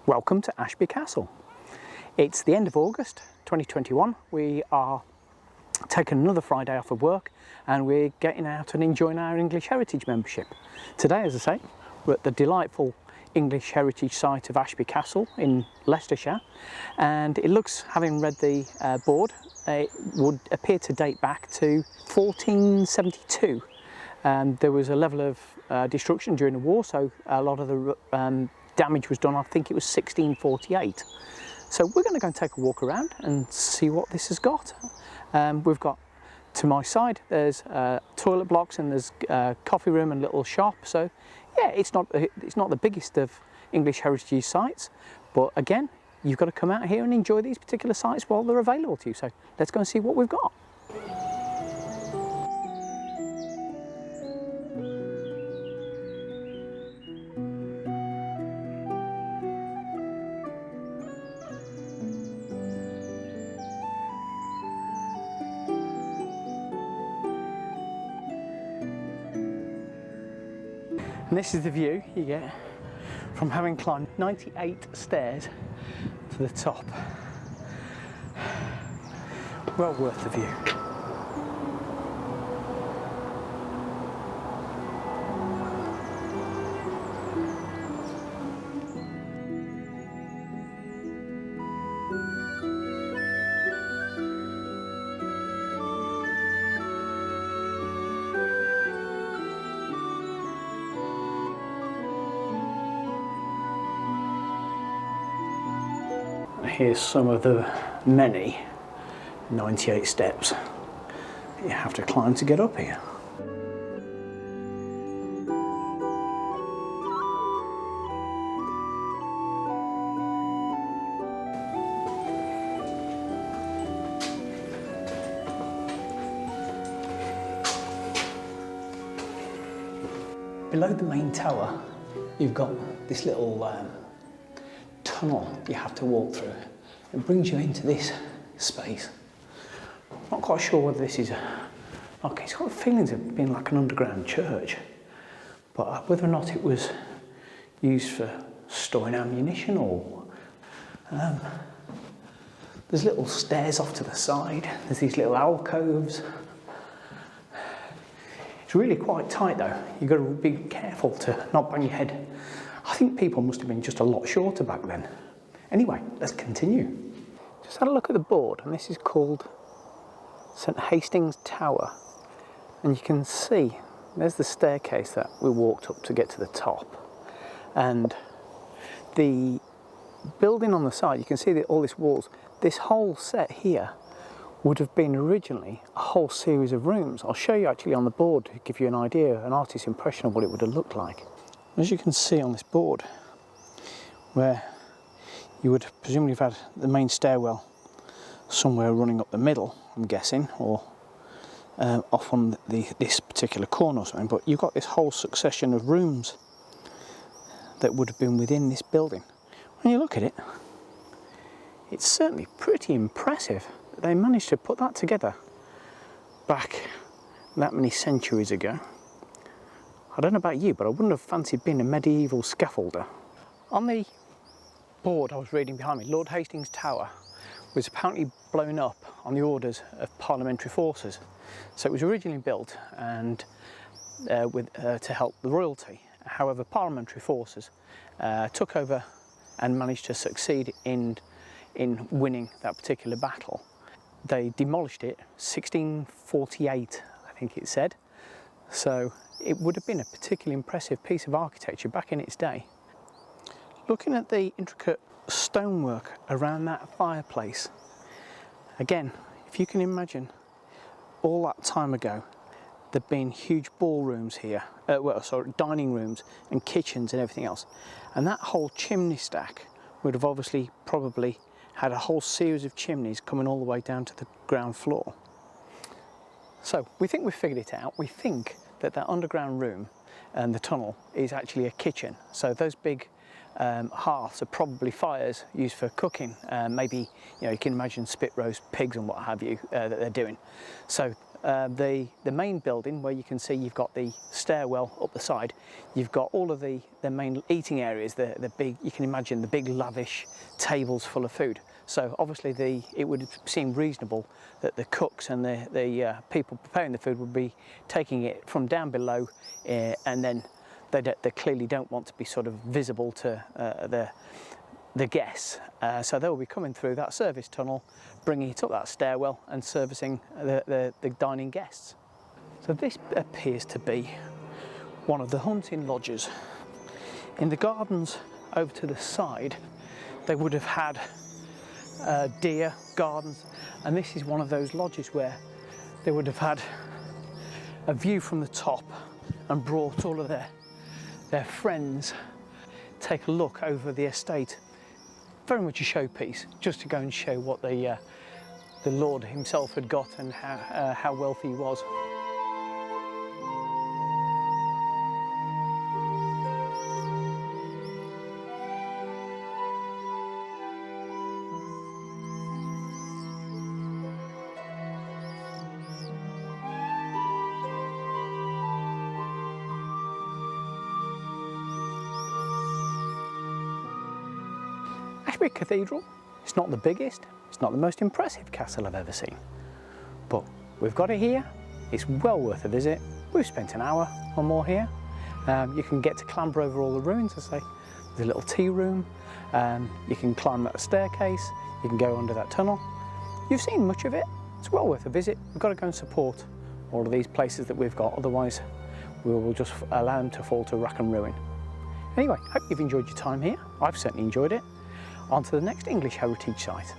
Welcome to Ashby Castle. It's the end of August 2021. We are taking another Friday off of work and we're getting out and enjoying our English Heritage membership. Today, as I say, we're at the delightful English Heritage site of Ashby Castle in Leicestershire, and it looks, having read the board, it would appear to date back to 1472. There was a level of destruction during the war, so a lot of the damage was done, I think it was 1648. So we're going to go and take a walk around and see what this has got. We've got, to my side, there's toilet blocks and there's a coffee room and little shop. So yeah, it's not the biggest of English heritage sites, but again, you've got to come out here and enjoy these particular sites while they're available to you. So let's go and see what we've got. And this is the view you get from having climbed 98 stairs to the top. Well worth the view. Here's some of the many 98 steps you have to climb to get up here. Below the main tower, you've got this little tunnel you have to walk through. It brings you into this space. Not quite sure whether this is it's got feelings of being like an underground church, but whether or not it was used for storing ammunition or there's little stairs off to the side. There's these little alcoves. It's really quite tight though. You've got to be careful to not bang your head. I think people must have been just a lot shorter back then. Anyway, let's continue. Just had a look at the board, and this is called St Hastings Tower. And you can see, there's the staircase that we walked up to get to the top. And the building on the side, you can see that all these walls, this whole set here would have been originally a whole series of rooms. I'll show you actually on the board to give you an idea, an artist's impression of what it would have looked like. As you can see on this board, where you would presumably have had the main stairwell somewhere running up the middle, I'm guessing, or off on this particular corner or something, but you've got this whole succession of rooms that would have been within this building. When you look at it, it's certainly pretty impressive that they managed to put that together back that many centuries ago. I don't know about you, but I wouldn't have fancied being a medieval scaffolder. On the board I was reading behind me, Lord Hastings Tower was apparently blown up on the orders of parliamentary forces. So it was originally built and to help the royalty. However, parliamentary forces took over and managed to succeed in winning that particular battle. They demolished it 1648, I think it said. So it would have been a particularly impressive piece of architecture back in its day. Looking at the intricate stonework around that fireplace, again, if you can imagine all that time ago, there'd been huge ballrooms here, dining rooms and kitchens and everything else. And that whole chimney stack would have obviously probably had a whole series of chimneys coming all the way down to the ground floor. So we think we've figured it out. We think that underground room and the tunnel is actually a kitchen. So those big hearths are probably fires used for cooking. Maybe you can imagine spit roast pigs and what have you that they're doing. So the main building, where you can see you've got the stairwell up the side, you've got all of the main eating areas, the big, you can imagine the big lavish tables full of food. So obviously it would seem reasonable that the cooks and the people preparing the food would be taking it from down below, and then they clearly don't want to be sort of visible to the guests. So they'll be coming through that service tunnel, bringing it up that stairwell and servicing the dining guests. So this appears to be one of the hunting lodges. In the gardens over to the side, they would have had deer gardens, and this is one of those lodges where they would have had a view from the top and brought all of their friends take a look over the estate. Very much a showpiece, just to go and show what the Lord himself had got and how wealthy he was. Ashby Cathedral, it's not the biggest, it's not the most impressive castle I've ever seen, but we've got it here. It's well worth a visit. We've spent an hour or more here. You can get to clamber over all the ruins. I say there's a little tea room, you can climb that staircase, you can go under that tunnel. You've seen much of it. It's well worth a visit. We've got to go and support all of these places that we've got, otherwise we will just allow them to fall to rack and ruin. Anyway, hope you've enjoyed your time here. I've certainly enjoyed it. On to the next English heritage site.